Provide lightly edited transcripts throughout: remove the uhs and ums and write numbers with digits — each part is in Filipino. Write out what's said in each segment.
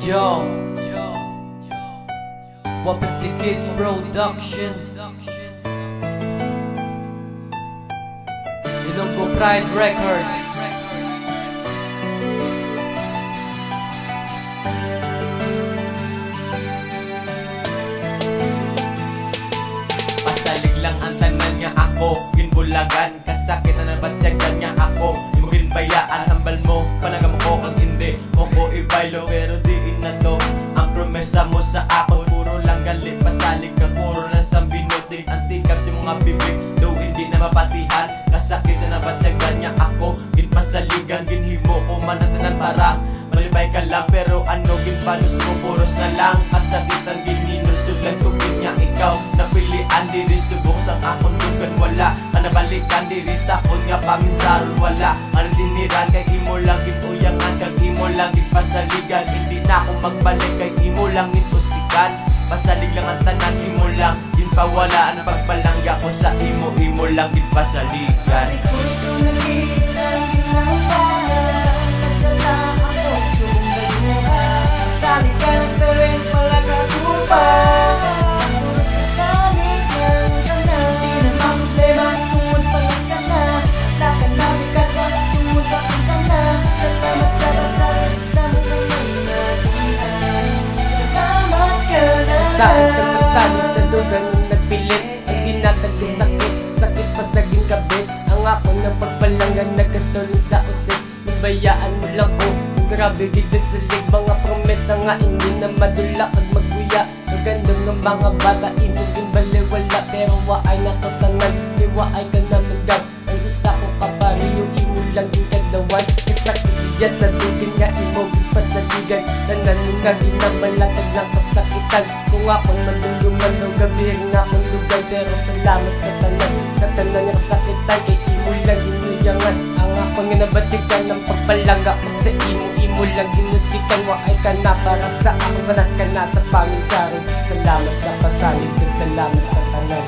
Yo 150 Kids Productions, Ilonggo Pride Records. Pasalig lang ang tanan niya ako, ginbulagan, kasakit na nabatyagan niya ako. Imugin bayaan, hambal mo, panagam ko kag hindi mo ko ibaylo, pero diin na to ang promesa mo sa ako. Puro lang galit, pasalig ka, puro lang sa binuti. Antikap si mga bibig, do hindi na mapatihan. Kasakit na nabatyagan niya ako, ginpasaligan, ginhimo ko manatanan para malibay ka lang. Pero ano, ginpanos mo, puros na lang kasakitan, gininusulan ko niya ikaw. Napilian, diri subok sa akong dugan, wala kanabalikan, diri sa akong nga paminsaron, wala ano diniran, kay imo lang ginuyangan, kag imo lang gipasaligan. Hindi na ako magbalik, kay imo lang itusikan. Pasalig lang ang tanan, imo lang ginpawala. Ang pagpalangga ko sa imo, imo lang ginpasaligan. Saan ka pasalig sa dugan ng nagpilit, ang ginatag sakit, sakit pa sa gingkabit. Ang ako ng pagpalangan nagkatulong sa usip, nibayaan mo lang ko. Ang grabe gida sa lig, mga promesa nga hindi na madula kag magkuya. Magandang ng mga bata, imugin baliwala, pero waay nakatanan, di waay ka naman gab. Ang isa ko kapari, yung imo lang yung kadawan. Kasakit iya sa dugan nga imugin pasaligan, tanan mo nga ginamalatag ng kasakitan. Kung akong manluluman o gabi rin akong lugar, pero salamat sa tanan niya kasakitan, kay imo lang ginuyangan. Ang akong nabatyagan ng pagpalangga ko sa imo lang ginusikan. Waay ka na para sa ako, manas ka na sa paminsarin. Salamat sa pasalig, salamat sa tanan.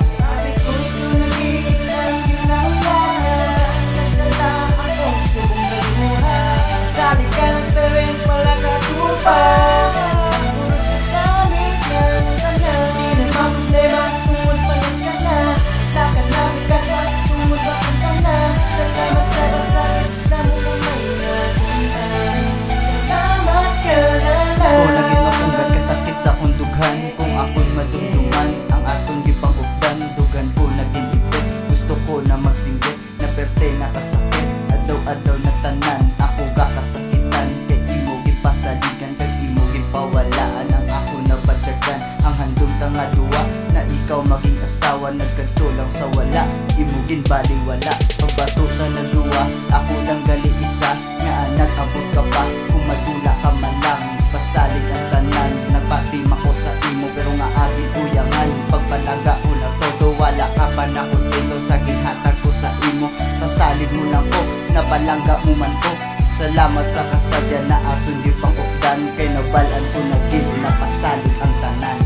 Kung ako'y madumduman, ang atong gipangugdan, dugan ko naging ipit. Gusto ko na magsinggit, na perte na kasakit. Adlaw-adlaw na tanan, ako ga kasakitan. Kay imo gipasaligan, kay imo gipawalaan. Ang ako nabatyagan, ang handom tanga duwa, na ikaw maging asawa. Nagkadto lang sa wala, imo ginbaliwala. Pagbatutan na duwa, ako lang gali isa. Nga nag-abot ka pa, kung madula ka man lang. Pasalig ang tanan, nagpatima ko sa imo, pero nga agin uyangan. Pagpalaga ko na todo, wala ka pa na kontento sa ginhatag ko sa imo. Pasalig mo lang ko, napalangga mo man ko. Salamat sa kasadya na aton di pangukdan, kay nabalan ko na gid na pasalig ang tanan.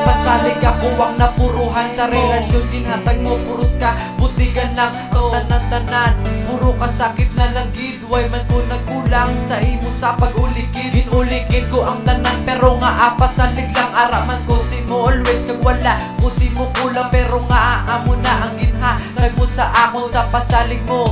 Pasalig ako ang napuruhan sa relasyon, ginhatag mo puros ka butigan lang ang tanan-tanan. Puro ka sakit na lang gid, way man ko nagkulang sa imo sa pag-ulikid. Ginulikid ko ang tanan, pero nga pasalig lang araman ko si mo always. Kag wala ko si mo kulang, pero nga amo na ang ginhatag mo sa ako sa pasalig mo.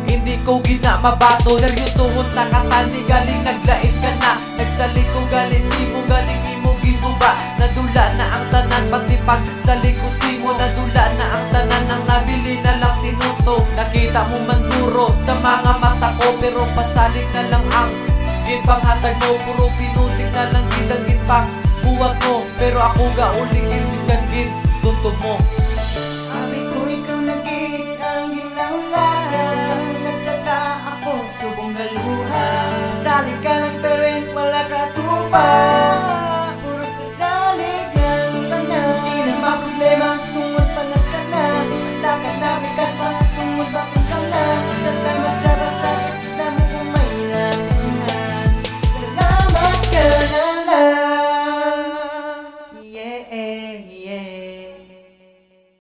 Hindi ko gina mabato, seryosohon na katani, galing naglait ka na. Nagsalig ko galing simo, galing imo ginuba. Nadula na ang tanan, pati pagsalig ko simo. Nadula na ang tanan, ang nabili na lang tinuto. Nakita mo man duro sa mga mata ko, pero pasalig na lang ang ginpanghatag mo. Puro pinutik na lang gidang ginpak buwag mo, pero ako ga uling ginbiskan gin tunto mo. Sabi ko ikaw naging ang ginaulan, nagsala ako subong galuhan. Salig ka ng tarin, wala ka tupa.